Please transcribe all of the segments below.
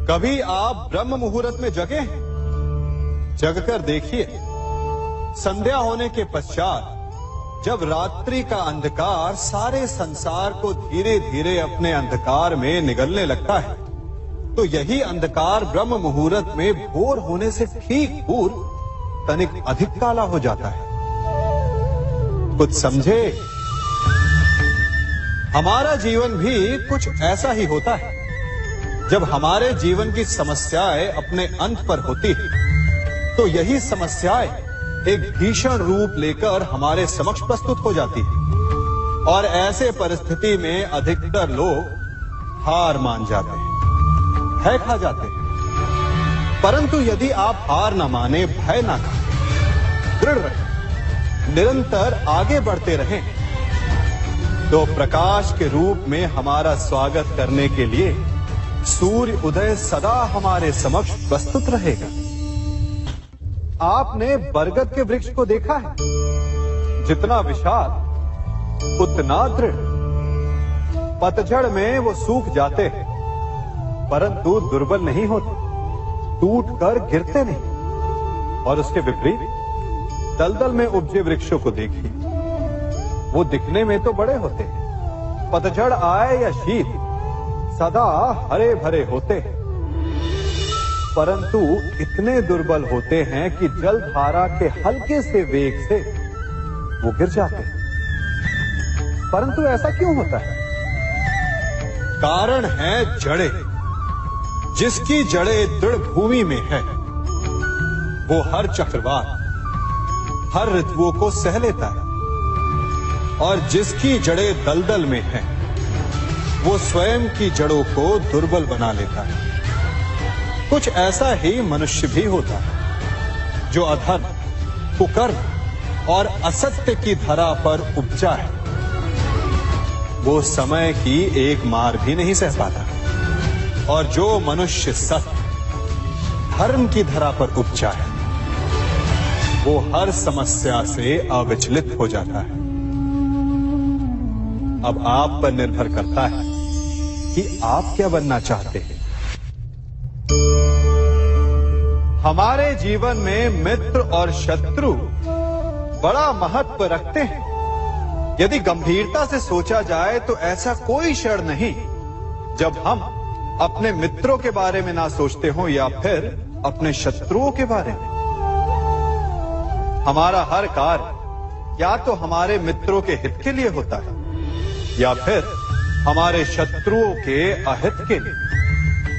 कभी आप ब्रह्म मुहूर्त में जगे हैं? जगकर देखिए, संध्या होने के पश्चात जब रात्रि का अंधकार सारे संसार को धीरे धीरे अपने अंधकार में निगलने लगता है, तो यही अंधकार ब्रह्म मुहूर्त में भोर होने से ठीक पूर्व तनिक अधिक काला हो जाता है। कुछ समझे? हमारा जीवन भी कुछ ऐसा ही होता है। जब हमारे जीवन की समस्याएं अपने अंत पर होती है, तो यही समस्याएं एक भीषण रूप लेकर हमारे समक्ष प्रस्तुत हो जाती है और ऐसे परिस्थिति में अधिकतर लोग हार मान जाते हैं, भय खा जाते हैं। परंतु यदि आप हार न माने, भय न खाएं, दृढ़ रहें, निरंतर आगे बढ़ते रहें, तो प्रकाश के रूप में हमारा स्वागत करने के लिए सूर्य उदय सदा हमारे समक्ष प्रस्तुत रहेगा। आपने बरगद के वृक्ष को देखा है? जितना विशाल उतना दृढ़। पतझड़ में वो सूख जाते हैं, परंतु दुर्बल नहीं होते, टूटकर गिरते नहीं। और उसके विपरीत दलदल में उपजे वृक्षों को देखिए, वो दिखने में तो बड़े होते हैं, पतझड़ आए या शीत सदा हरे भरे होते हैं, परंतु इतने दुर्बल होते हैं कि जल धारा के हल्के से वेग से वो गिर जाते हैं। परंतु ऐसा क्यों होता है? कारण है जड़ें। जिसकी जड़ें दृढ़ भूमि में है, वो हर चक्रवात, हर ऋतुओं को सह लेता है, और जिसकी जड़ें दलदल में है, वो स्वयं की जड़ों को दुर्बल बना लेता है। कुछ ऐसा ही मनुष्य भी होता है, जो अधर्म, कुकर्म और असत्य की धरा पर उपजा है। वो समय की एक मार भी नहीं सह पाता, और जो मनुष्य सत्य, धर्म की धरा पर उपजा है, वो हर समस्या से अविचलित हो जाता है। अब आप पर निर्भर करता है कि आप क्या बनना चाहते हैं। हमारे जीवन में मित्र और शत्रु बड़ा महत्व रखते हैं। यदि गंभीरता से सोचा जाए तो ऐसा कोई क्षण नहीं जब हम अपने मित्रों के बारे में ना सोचते हो या फिर अपने शत्रुओं के बारे में। हमारा हर कार्य या तो हमारे मित्रों के हित के लिए होता है या फिर हमारे शत्रुओं के अहित के लिए।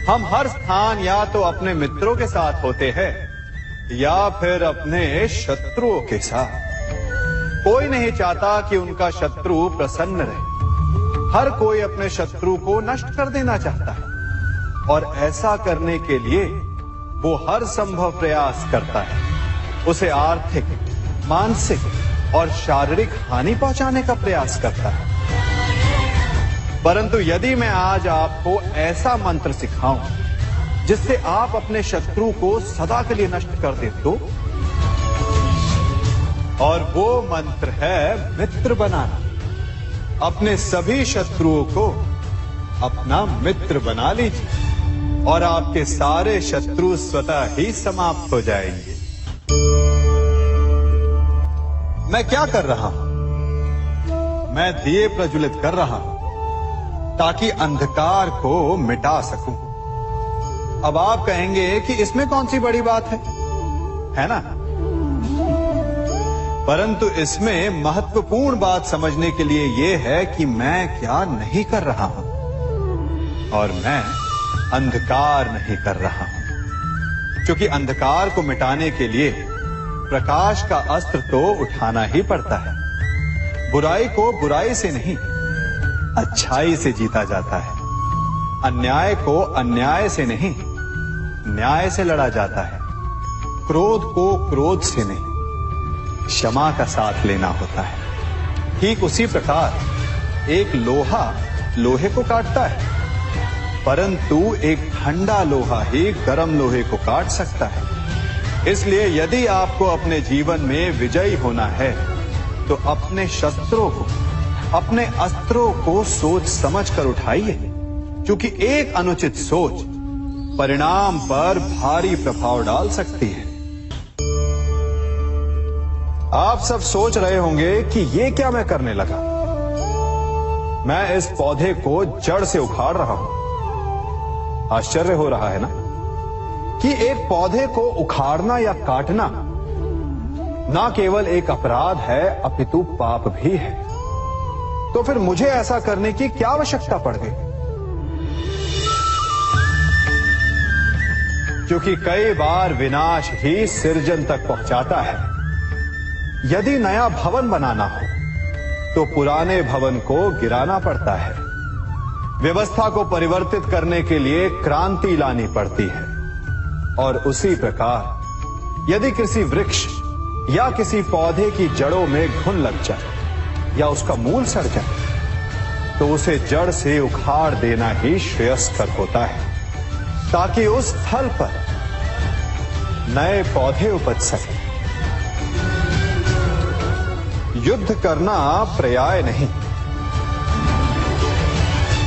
हम हर स्थान या तो अपने मित्रों के साथ होते हैं या फिर अपने शत्रुओं के साथ। कोई नहीं चाहता कि उनका शत्रु प्रसन्न रहे। हर कोई अपने शत्रु को नष्ट कर देना चाहता है, और ऐसा करने के लिए वो हर संभव प्रयास करता है। उसे आर्थिक, मानसिक और शारीरिक हानि पहुंचाने का प्रयास करता है। परंतु यदि मैं आज आपको ऐसा मंत्र सिखाऊं जिससे आप अपने शत्रु को सदा के लिए नष्ट कर दे तो, और वो मंत्र है मित्र बनाना। अपने सभी शत्रुओं को अपना मित्र बना लीजिए और आपके सारे शत्रु स्वतः ही समाप्त हो जाएंगे। मैं क्या कर रहा हूं? मैं दिए प्रज्वलित कर रहा हूं ताकि अंधकार को मिटा सकूं। अब आप कहेंगे कि इसमें कौन सी बड़ी बात है ना? परंतु इसमें महत्वपूर्ण बात समझने के लिए यह है कि मैं क्या नहीं कर रहा हूं, और मैं अंधकार नहीं कर रहा हूं। क्योंकि अंधकार को मिटाने के लिए प्रकाश का अस्त्र तो उठाना ही पड़ता है। बुराई को बुराई से नहीं, अच्छाई से जीता जाता है। अन्याय को अन्याय से नहीं, न्याय से लड़ा जाता है। क्रोध को क्रोध से नहीं, क्षमा का साथ लेना होता है। ठीक उसी प्रकार एक लोहा लोहे को काटता है, परंतु एक ठंडा लोहा ही गर्म लोहे को काट सकता है। इसलिए यदि आपको अपने जीवन में विजयी होना है, तो अपने शस्त्रों को, अपने अस्त्रों को सोच समझ कर उठाइए, क्योंकि एक अनुचित सोच परिणाम पर भारी प्रभाव डाल सकती है। आप सब सोच रहे होंगे कि ये क्या मैं करने लगा। मैं इस पौधे को जड़ से उखाड़ रहा हूं। आश्चर्य हो रहा है ना कि एक पौधे को उखाड़ना या काटना ना केवल एक अपराध है अपितु पाप भी है। तो फिर मुझे ऐसा करने की क्या आवश्यकता पड़ गई? क्योंकि कई बार विनाश ही सृजन तक पहुंचाता है। यदि नया भवन बनाना हो तो पुराने भवन को गिराना पड़ता है। व्यवस्था को परिवर्तित करने के लिए क्रांति लानी पड़ती है। और उसी प्रकार यदि किसी वृक्ष या किसी पौधे की जड़ों में घुन लग जाए या उसका मूल सड़ जाए तो उसे जड़ से उखाड़ देना ही श्रेयस्कर होता है, ताकि उस स्थल पर नए पौधे उपज सके। युद्ध करना पर्याय नहीं,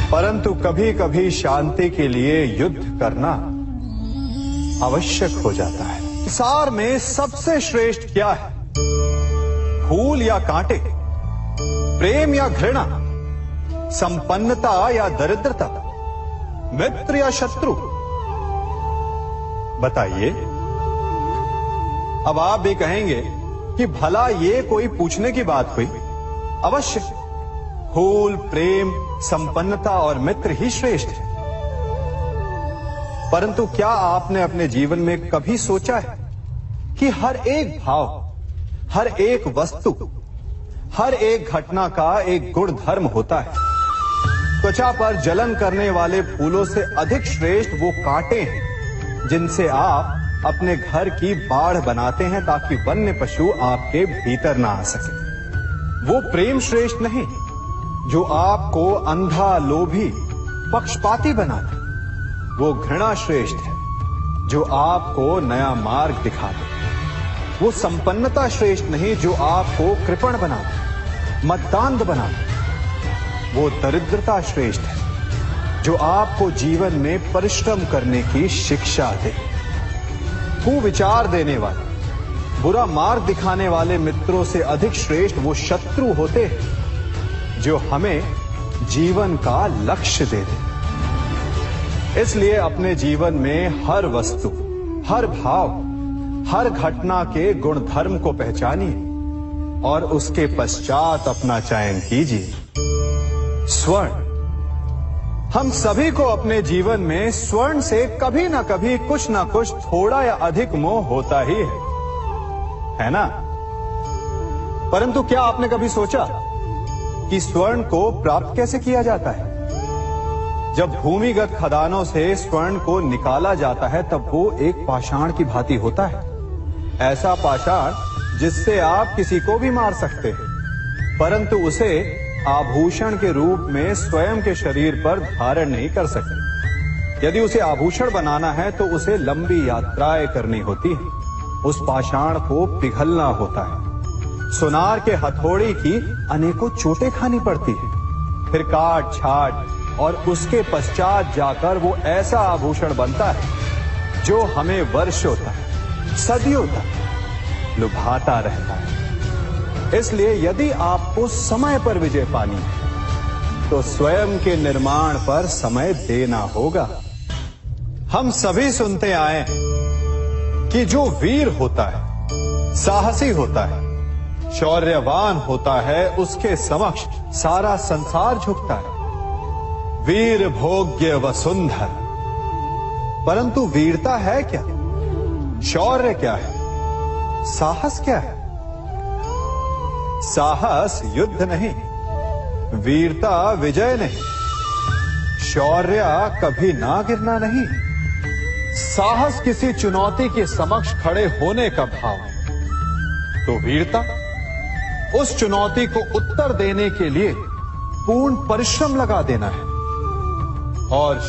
परंतु कभी कभी शांति के लिए युद्ध करना आवश्यक हो जाता है। संसार में सबसे श्रेष्ठ क्या है? फूल या कांटे, प्रेम या घृणा, संपन्नता या दरिद्रता, मित्र या शत्रु? बताइए। अब आप भी कहेंगे कि भला ये कोई पूछने की बात हुई? अवश्य, फूल, प्रेम, संपन्नता और मित्र ही श्रेष्ठ है। परंतु क्या आपने अपने जीवन में कभी सोचा है कि हर एक भाव, हर एक वस्तु, हर एक घटना का एक गुण धर्म होता है? त्वचा पर जलन करने वाले फूलों से अधिक श्रेष्ठ वो कांटे हैं जिनसे आप अपने घर की बाढ़ बनाते हैं ताकि वन्य पशु आपके भीतर ना आ सके। वो प्रेम श्रेष्ठ नहीं जो आपको अंधा, लोभी, पक्षपाती बनाता। वो घृणा श्रेष्ठ है जो आपको नया मार्ग दिखा दे। वो संपन्नता श्रेष्ठ नहीं जो आपको कृपण बना दे, मतदान बना दे। वो दरिद्रता श्रेष्ठ है जो आपको जीवन में परिश्रम करने की शिक्षा दे। कुविचार देने वाले, बुरा मार्ग दिखाने वाले मित्रों से अधिक श्रेष्ठ वो शत्रु होते हैं जो हमें जीवन का लक्ष्य दे दे। इसलिए अपने जीवन में हर वस्तु, हर भाव, हर घटना के गुण धर्म को पहचानिए और उसके पश्चात अपना चयन कीजिए। स्वर्ण। हम सभी को अपने जीवन में स्वर्ण से कभी ना कभी कुछ ना कुछ थोड़ा या अधिक मोह होता ही है ना? परंतु क्या आपने कभी सोचा कि स्वर्ण को प्राप्त कैसे किया जाता है? जब भूमिगत खदानों से स्वर्ण को निकाला जाता है तब वो एक पाषाण की भांति होता है। ऐसा पाषाण जिससे आप किसी को भी मार सकते हैं, परंतु उसे आभूषण के रूप में स्वयं के शरीर पर धारण नहीं कर सकते। यदि उसे आभूषण बनाना है तो उसे लंबी यात्राएं करनी होती है। उस पाषाण को पिघलना होता है। सुनार के हथौड़ी की अनेकों चोटें खानी पड़ती है। फिर काट छाट और उसके पश्चात जाकर वो ऐसा आभूषण बनता है जो हमें वर्षों तक, सदियों तक लुभाता रहता है। इसलिए यदि आपको समय पर विजय पानी है तो स्वयं के निर्माण पर समय देना होगा। हम सभी सुनते आए कि जो वीर होता है, साहसी होता है, शौर्यवान होता है, उसके समक्ष सारा संसार झुकता है। वीर भोग्य वसुंधर। परंतु वीरता है क्या? शौर्य क्या है? साहस क्या है? साहस युद्ध नहीं, वीरता विजय नहीं, शौर्य कभी ना गिरना नहीं। साहस किसी चुनौती के समक्ष खड़े होने का भाव है, तो वीरता उस चुनौती को उत्तर देने के लिए पूर्ण परिश्रम लगा देना है। और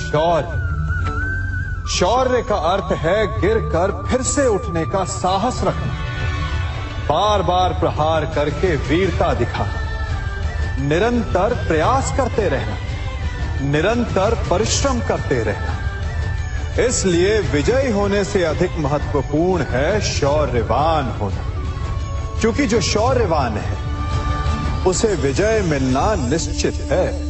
शौर्य का अर्थ है गिरकर फिर से उठने का साहस रखना, बार बार प्रहार करके वीरता दिखाना, निरंतर प्रयास करते रहना, निरंतर परिश्रम करते रहना। इसलिए विजयी होने से अधिक महत्वपूर्ण है शौर्यवान होना, क्योंकि जो शौर्यवान है उसे विजय मिलना निश्चित है।